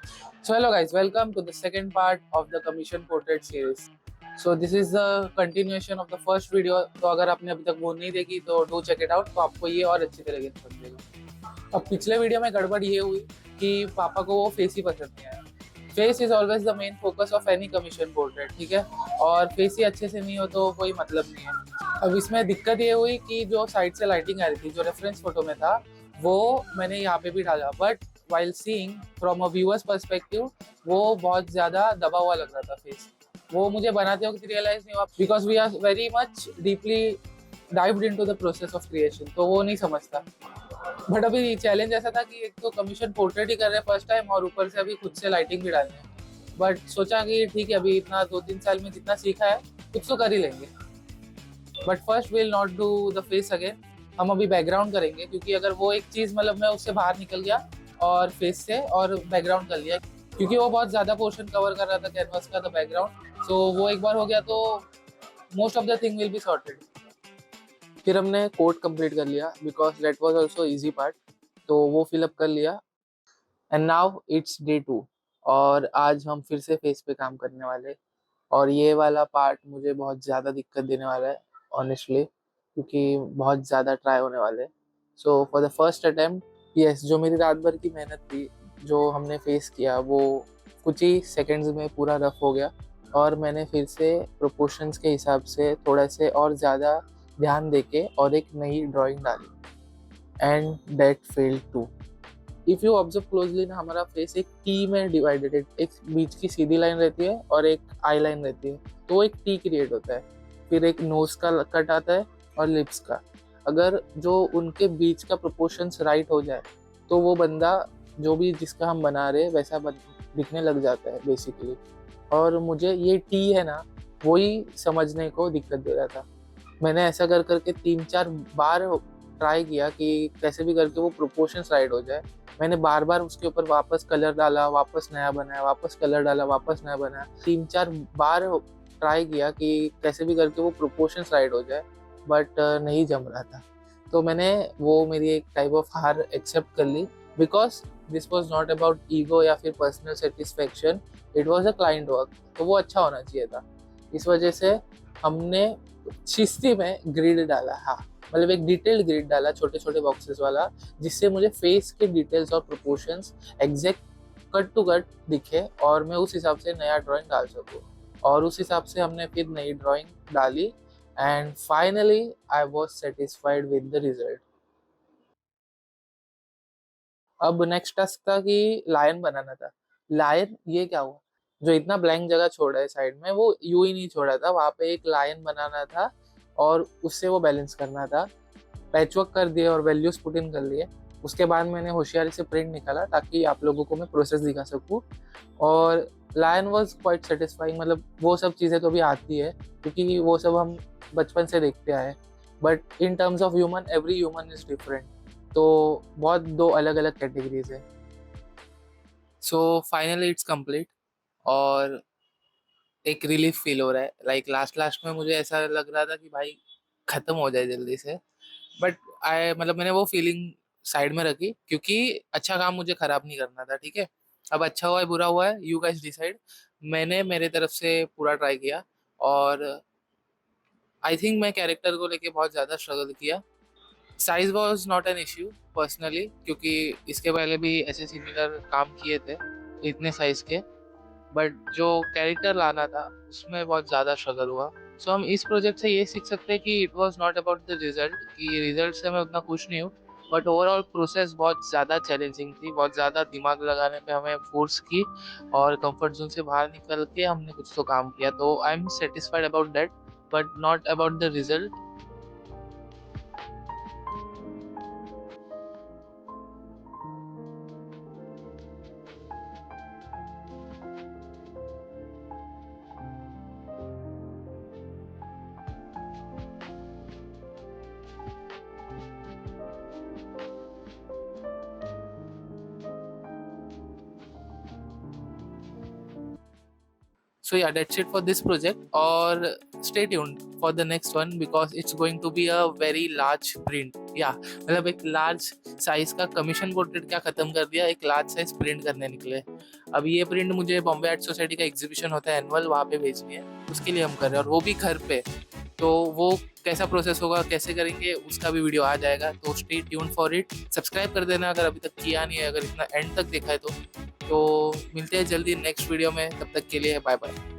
So hello guys, welcome to the second part of the commission portrait series. So this is the continuation of the first video. तो अगर आपने अभी तक वो नहीं देखी तो डू चेक इट आउट, तो आपको ये और अच्छी तरीके से समझेगा। अब पिछले वीडियो में गड़बड़ ये हुई कि पापा को वो फेस ही पसंद नहीं आया। Face is always the main focus of any commission portrait, ठीक है, और फेस ही अच्छे से नहीं हो तो कोई मतलब नहीं है। अब इसमें दिक्कत ये हुई कि जो साइड से लाइटिंग आ रही थी, जो रेफरेंस फोटो में था, वो मैंने यहाँ पे भी डाला, but while seeing from a viewers perspective वो बहुत ज़्यादा दबा हुआ लग रहा था फेस। वो मुझे बनाते वक्त रियलाइज नहीं हुआ, because we are very much deeply dived into the process of creation, तो वो नहीं समझता। बट अभी चैलेंज ऐसा था कि एक तो कमीशन पोर्ट्रेट ही कर रहे हैं फर्स्ट टाइम, और ऊपर से अभी खुद से लाइटिंग भी डालनी है। बट सोचा कि ठीक है, अभी इतना 2-3 साल में जितना सीखा है कुछ तो कर ही लेंगे। But first will not do the face again, हम अभी बैकग्राउंड करेंगे, क्योंकि अगर वो एक चीज़ मतलब मैं उससे बाहर निकल गया और फेस से और बैकग्राउंड कर लिया, क्योंकि वो बहुत ज़्यादा पोर्शन कवर कर रहा था कैनवास का, द बैकग्राउंड। सो वो एक बार हो गया तो most of the thing will be sorted. फिर हमने कोड कंप्लीट कर लिया, because that was also easy part, तो वो फिलअप कर लिया। एंड नाउ इट्स डे 2, और आज हम फिर से फेस पे काम करने वाले। और ये वाला पार्ट मुझे बहुत ज़्यादा दिक्कत देने वाला है ऑनेस्टली, क्योंकि बहुत ज़्यादा ट्राई होने वाले हैं। So for the first attempt, yes, जो मेरी रात भर की मेहनत थी, जो हमने फेस किया, वो कुछ ही सेकंड्स में पूरा रफ हो गया। और मैंने फिर से प्रोपोर्शंस के हिसाब से थोड़ा से और ज़्यादा ध्यान देके और एक नई ड्राइंग डाली, and that failed too. If you observe closely ना, हमारा फेस एक टी में डिवाइडेड है। एक बीच की सीधी लाइन रहती है और एक आई लाइन रहती है, तो एक टी क्रिएट होता है। फिर एक नोज का कट आता है और लिप्स का। अगर जो उनके बीच का प्रोपोर्शंस राइट हो जाए तो वो बंदा जो भी जिसका हम बना रहे वैसा दिखने लग जाता है बेसिकली। और मुझे ये टी है ना, वही समझने को दिक्कत दे रहा था। मैंने ऐसा कर करके 3-4 बार ट्राई किया कि कैसे भी करके वो प्रोपोर्शंस राइट हो जाए। मैंने बार बार उसके ऊपर वापस कलर डाला, वापस नया बनाया, वापस कलर डाला, वापस नया बनाया। 3-4 बार ट्राई किया कि कैसे भी करके वो प्रोपोर्शंस राइट हो जाए, बट नहीं जम रहा था। तो मैंने वो मेरी एक टाइप ऑफ हार एक्सेप्ट कर ली, because this was not about ego या फिर personal satisfaction, it was a client work, तो वो अच्छा होना चाहिए था। इस वजह से हमने शिस्ती में ग्रिड डाला, हाँ, मतलब एक डिटेल्ड ग्रिड डाला, छोटे छोटे बॉक्सेस वाला, जिससे मुझे फेस के डिटेल्स और proportions exact cut to cut दिखे और मैं उस हिसाब से नया ड्राइंग डाल सकूँ। और उस हिसाब से हमने फिर नई ड्राइंग डाली, and finally I was satisfied with the result. अब नेक्स्ट टास्क था कि लायन बनाना था। लायन, ये क्या हुआ, जो इतना ब्लैंक जगह छोड़ा है साइड में, वो यूं ही नहीं छोड़ा था, वहाँ पे एक लायन बनाना था और उससे वो बैलेंस करना था। पैचवर्क कर दिए और वैल्यूज पुट इन कर लिए। उसके बाद मैंने होशियारी से प्रिंट निकाला ताकि आप लोगों को मैं प्रोसेस दिखा सकूँ। और लायन वॉज क्वाइट सेटिस्फाइंग, मतलब वो सब चीज़ें तो भी आती है क्योंकि वो सब हम बचपन से देखते आए। But in terms of human, every human is different, तो बहुत दो अलग अलग कैटेगरीज है। सो फाइनली इट्स कंप्लीट, और एक रिलीफ फील हो रहा है। लाइक लास्ट लास्ट में मुझे ऐसा लग रहा था कि भाई खत्म हो जाए जल्दी से, बट आई मतलब मैंने वो फीलिंग साइड में रखी, क्योंकि अच्छा काम मुझे खराब नहीं करना था, ठीक है। अब अच्छा हुआ है बुरा हुआ है, यू गाइस डिसाइड। मैंने मेरे तरफ से पूरा ट्राई किया, और आई थिंक मैं कैरेक्टर को लेके बहुत ज़्यादा स्ट्रगल किया। Size was not an issue personally, क्योंकि इसके पहले भी ऐसे सिमिलर काम किए थे इतने साइज के। बट जो कैरेक्टर लाना था उसमें बहुत ज़्यादा स्ट्रगल हुआ। सो हम इस प्रोजेक्ट से ये सीख सकते हैं कि it was not about the result, कि रिजल्ट से मैं उतना खुश नहीं हूँ, बट ओवरऑल प्रोसेस बहुत ज़्यादा चैलेंजिंग थी, बहुत ज़्यादा दिमाग लगाने पे हमें फोर्स की, और कंफर्ट जोन से बाहर निकल के हमने कुछ तो काम किया। तो I am satisfied about that, but not about the result. So yeah, that's it for this project, or stay tuned for the next one because it's going to be a very large print. Yeah, मतलब एक large size का commission portrait क्या खत्म कर दिया, एक large size print करने निकले। अब ये प्रिंट मुझे बॉम्बे आर्ट सोसाइटी का एग्जीबिशन होता है एनुअल, वहाँ पे भेजनी है, उसके लिए हम कर रहे हैं, और वो भी घर पे। तो वो कैसा प्रोसेस होगा, कैसे करेंगे, उसका भी वीडियो आ जाएगा, तो stay tune for it. Subscribe कर देना अगर अभी तक किया नहीं है, अगर इतना एंड तक देखा है तो मिलते हैं जल्दी नेक्स्ट वीडियो में, तब तक के लिए बाय बाय।